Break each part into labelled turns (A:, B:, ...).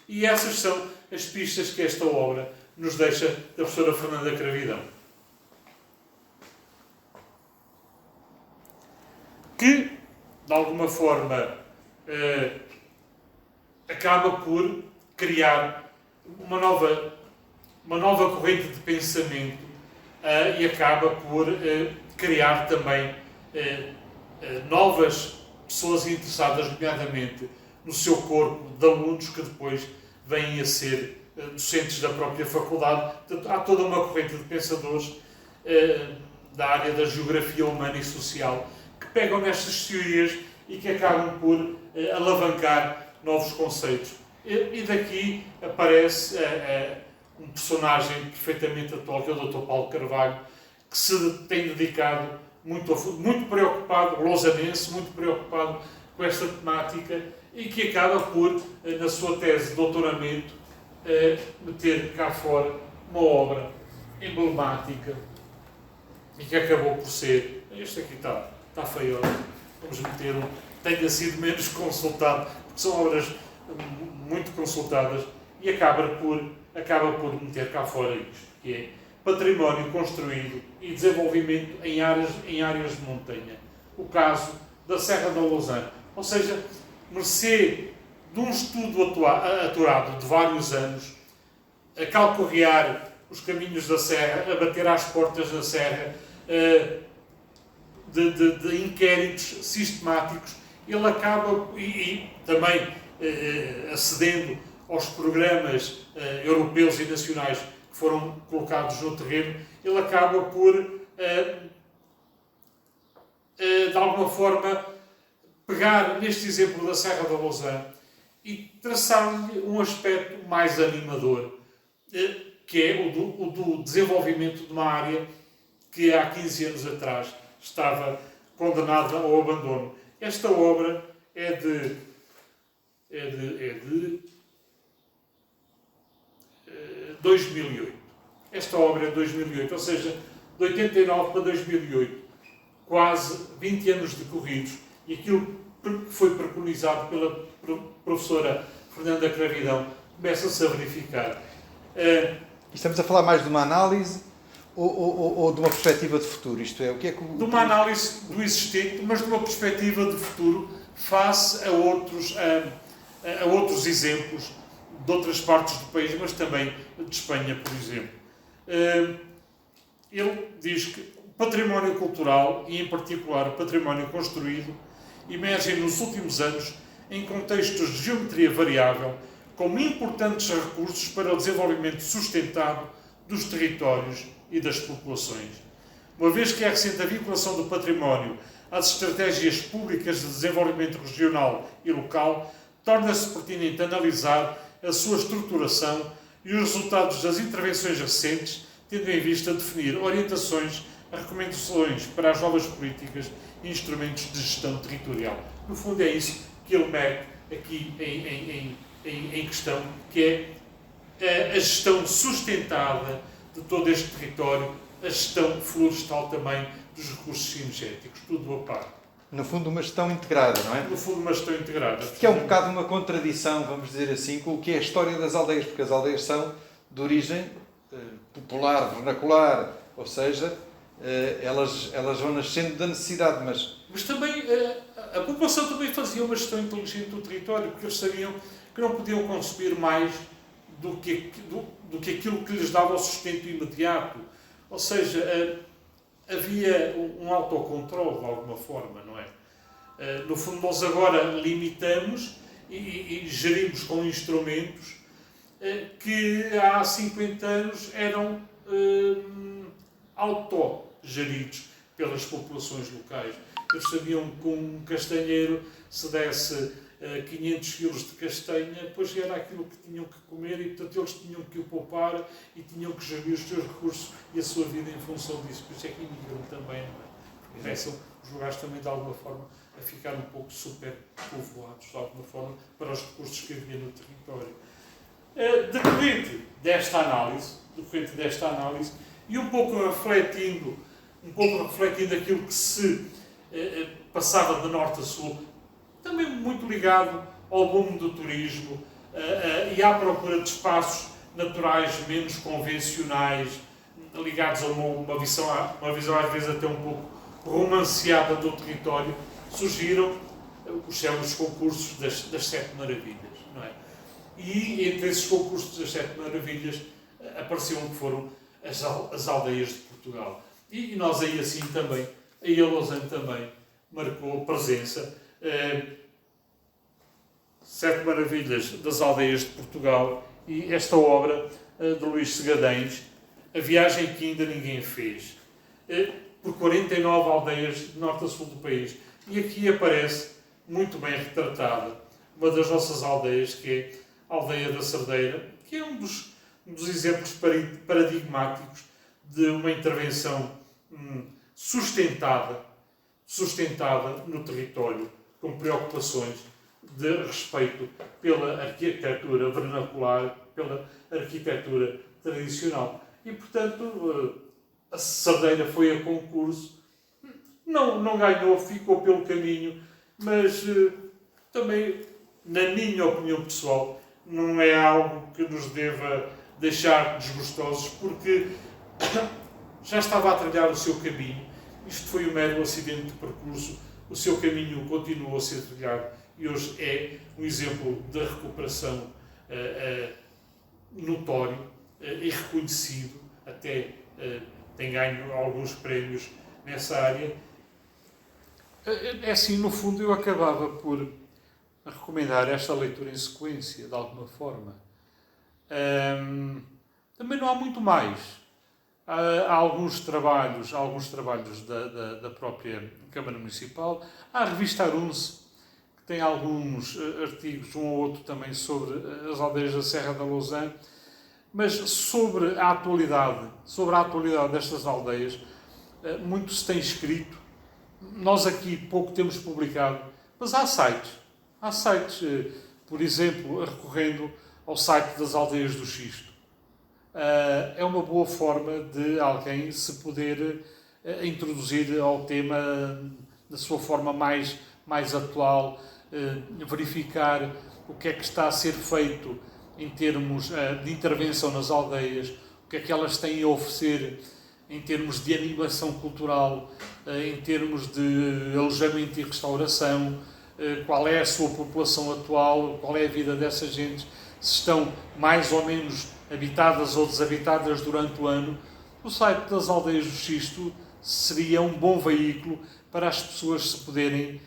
A: E essas são as pistas que esta obra nos deixa da professora Fernanda Cravidão. Que, de alguma forma, acaba por criar uma nova corrente de pensamento e acaba por criar também novas pessoas interessadas, nomeadamente no seu corpo de alunos que depois vêm a ser docentes da própria faculdade. Portanto, há toda uma corrente de pensadores da área da geografia humana e social que pegam nestas teorias e que acabam por alavancar novos conceitos. E daqui aparece um personagem perfeitamente atual, que é o Dr. Paulo Carvalho, que se tem dedicado muito preocupado, lausanense, muito preocupado com esta temática e que acaba por, na sua tese de doutoramento, meter cá fora uma obra emblemática e que acabou por ser, este aqui está feio, vamos meter tenha sido menos consultado, porque são obras muito consultadas, e acaba por meter cá fora isto, que é património construído e desenvolvimento em áreas de montanha. O caso da Serra da Lousã. Ou seja, mercê de um estudo aturado de vários anos, a calcorrear os caminhos da Serra, a bater às portas da Serra, de inquéritos sistemáticos, ele acaba, e também acedendo aos programas europeus e nacionais que foram colocados no terreno, ele acaba por, de alguma forma, pegar neste exemplo da Serra da Lousã e traçar-lhe um aspecto mais animador, que é o do desenvolvimento de uma área que há 15 anos atrás estava condenada ao abandono. Esta obra é de 2008. Esta obra é de 2008, ou seja, de 89 para 2008. Quase 20 anos decorridos. E aquilo que foi preconizado pela professora Fernanda Cravidão começa-se a verificar.
B: Estamos a falar mais de uma análise ou de uma perspectiva de futuro? Isto é, o que é que...
A: De uma análise do existente, mas de uma perspectiva de futuro face a outros exemplos de outras partes do país, mas também de Espanha, por exemplo. Ele diz que o património cultural, e em particular o património construído, emergem nos últimos anos em contextos de geometria variável como importantes recursos para o desenvolvimento sustentado dos territórios e das populações. Uma vez que é recente a vinculação do património às estratégias públicas de desenvolvimento regional e local, torna-se pertinente analisar a sua estruturação e os resultados das intervenções recentes, tendo em vista definir orientações e recomendações para as novas políticas e instrumentos de gestão territorial. No fundo é isso que ele mete aqui em questão, que é a gestão sustentada de todo este território, a gestão florestal também dos recursos cinegéticos, tudo a par.
B: No fundo, uma gestão integrada, não é?
A: No fundo, uma gestão integrada.
B: Que é um bocado uma contradição, vamos dizer assim, com o que é a história das aldeias, porque as aldeias são de origem popular, vernacular, ou seja, elas vão nascendo da necessidade, mas
A: também a população também fazia uma gestão inteligente do território, porque eles sabiam que não podiam consumir mais do que aquilo que lhes dava o sustento imediato. Ou seja, havia um autocontrole de alguma forma, não é? No fundo, nós agora limitamos e gerimos com instrumentos que há 50 anos eram autogeridos pelas populações locais. Eles sabiam que um castanheiro, se desse 500 quilos de castanha, depois era aquilo que tinham que comer e, portanto, eles tinham que o poupar e tinham que gerir os seus recursos e a sua vida em função disso. Por isso é que imigram também, não é? Começam os lugares também, de alguma forma, a ficar um pouco superpovoados, de alguma forma, para os recursos que havia no território. Decorrente desta análise, e um pouco refletindo aquilo que se passava de norte a sul, também muito ligado ao boom do turismo, e à procura de espaços naturais menos convencionais, ligados a uma visão às vezes até um pouco romanceada do território, surgiram os célebres concursos das Sete Maravilhas, não é? E entre esses concursos das Sete Maravilhas apareceu um que foram as aldeias de Portugal. E nós aí assim também, aí a Lausanne também marcou presença. Sete Maravilhas das Aldeias de Portugal e esta obra de Luís Segadens, A Viagem que Ainda Ninguém Fez, por 49 aldeias de norte a sul do país. E aqui aparece, muito bem retratada, uma das nossas aldeias, que é a Aldeia da Cerdeira, que é um dos exemplos paradigmáticos de uma intervenção sustentada no território, com preocupações de respeito pela arquitetura vernacular, pela arquitetura tradicional. E, portanto, a Cerdeira foi a concurso, não ganhou, ficou pelo caminho, mas também, na minha opinião pessoal, não é algo que nos deva deixar desgostosos, porque já estava a trilhar o seu caminho. Isto foi um mero acidente de percurso, o seu caminho continuou a ser trilhado e hoje é um exemplo de recuperação notório e reconhecido, até tem ganho alguns prémios nessa área. É assim, no fundo, eu acabava por recomendar esta leitura em sequência, de alguma forma. Também não há muito mais. Há alguns trabalhos da própria Câmara Municipal. Há a revista Arunce, que tem alguns artigos, um ou outro também, sobre as aldeias da Serra da Lausanne. Mas sobre a atualidade destas aldeias, muito se tem escrito. Nós aqui pouco temos publicado, mas há sites. Há sites, por exemplo, recorrendo ao site das Aldeias do Xisto. É uma boa forma de alguém se poder introduzir ao tema da sua forma mais atual, verificar o que é que está a ser feito em termos de intervenção nas aldeias, o que é que elas têm a oferecer em termos de animação cultural, em termos de alojamento e restauração, qual é a sua população atual, qual é a vida dessas gentes, se estão mais ou menos habitadas ou desabitadas durante o ano. O site das Aldeias do Xisto seria um bom veículo para as pessoas se poderem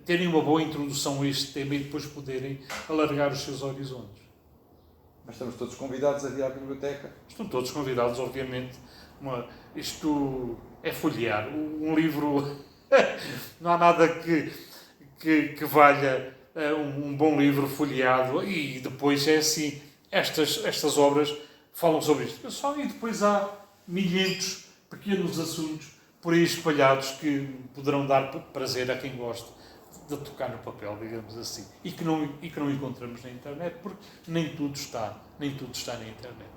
A: terem uma boa introdução a este tema e depois poderem alargar os seus horizontes.
B: Mas estamos todos convidados a ir à biblioteca?
A: Estão todos convidados, obviamente. Isto é folhear. Um livro... não há nada que valha um bom livro folheado. E depois é assim, estas obras falam sobre isto. E depois há milhentos pequenos assuntos por aí espalhados que poderão dar prazer a quem gosta de tocar no papel, digamos assim, e que não encontramos na internet, porque nem tudo está na internet.